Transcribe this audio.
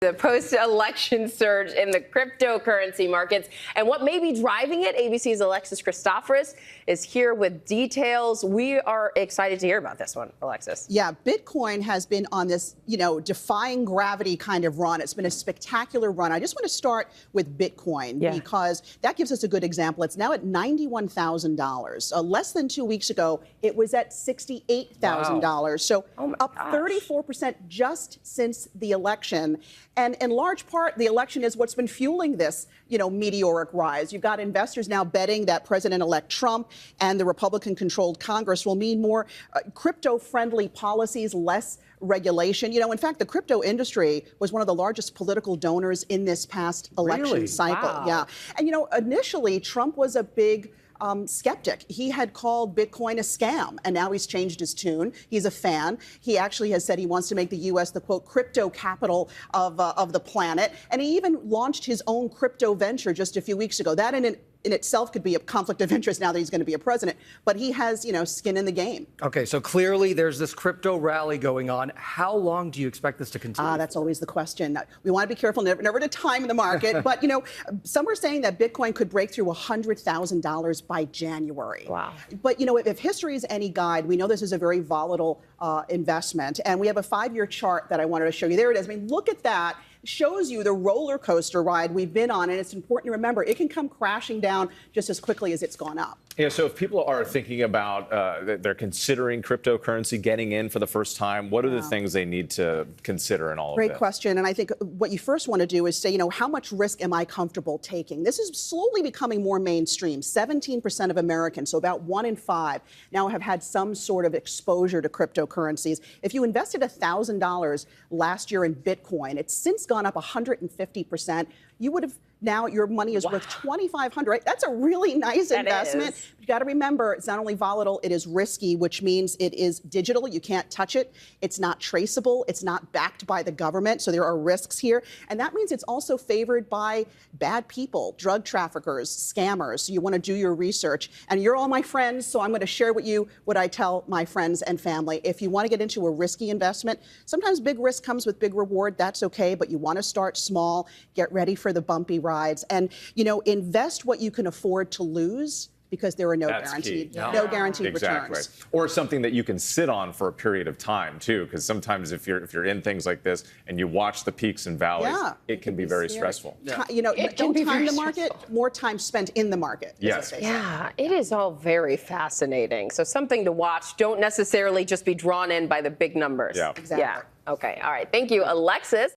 The post-election surge in the cryptocurrency markets and what may be driving it. ABC's Alexis Christoforous is here with details. We are excited to hear about this one, Alexis. Yeah, Bitcoin has been on this, defying gravity kind of run. It's been a spectacular run. I just want to start with Bitcoin because that gives us a good example. It's now at $91,000. Less than 2 weeks ago, it was at $68,000. Wow. So up 34% just since the election. And in large part, the election is what's been fueling this, meteoric rise. You've got investors now betting that President-elect Trump and the Republican-controlled Congress will mean more crypto-friendly policies, less regulation. In fact, the crypto industry was one of the largest political donors in this past election cycle. Wow. Yeah. And, initially, Trump was a big skeptic. He had called Bitcoin a scam, and now he's changed his tune. He's a fan. He actually has said he wants to make the U.S. the, quote, crypto capital of the planet. And he even launched his own crypto venture just a few weeks ago. That in itself could be a conflict of interest now that he's going to be a president. But he has, skin in the game. Okay, so clearly there's this crypto rally going on. How long do you expect this to continue? That's always the question. We want to be careful never to time the market. But, some are saying that Bitcoin could break through $100,000 by January. Wow. But, if history is any guide, we know this is a very volatile investment. And we have a 5-year chart that I wanted to show you. There it is. I mean, look at that. Shows you the roller coaster ride we've been on, and it's important to remember it can come crashing down just as quickly as it's gone up. Yeah, so if people are thinking about, they're considering cryptocurrency, getting in for the first time, what are the things they need to consider in all of this? Great question, and I think what you first want to do is say, how much risk am I comfortable taking? This is slowly becoming more mainstream. 17% of Americans, so about 1 in 5, now have had some sort of exposure to cryptocurrencies. If you invested $1,000 last year in Bitcoin, it's since gone up 150%. You would have now your money is worth $2,500. Right? That's a really nice investment. You got to remember, it's not only volatile, it is risky, which means it is digital. You can't touch it. It's not traceable. It's not backed by the government. So there are risks here. And that means it's also favored by bad people, drug traffickers, scammers. So you want to do your research. And you're all my friends, so I'm going to share with you what I tell my friends and family. If you want to get into a risky investment, sometimes big risk comes with big reward. That's okay. But you want to start small, get ready for the bumpy rides, and invest what you can afford to lose, because there are no guaranteed returns. Or something that you can sit on for a period of time too, because sometimes if you're in things like this and you watch the peaks and valleys, it can be very stressful. Don't time the market, more time spent in the market. Yes. Yeah, it is all very fascinating. So something to watch. Don't necessarily just be drawn in by the big numbers. Exactly. Yeah. Okay. All right. Thank you, Alexis.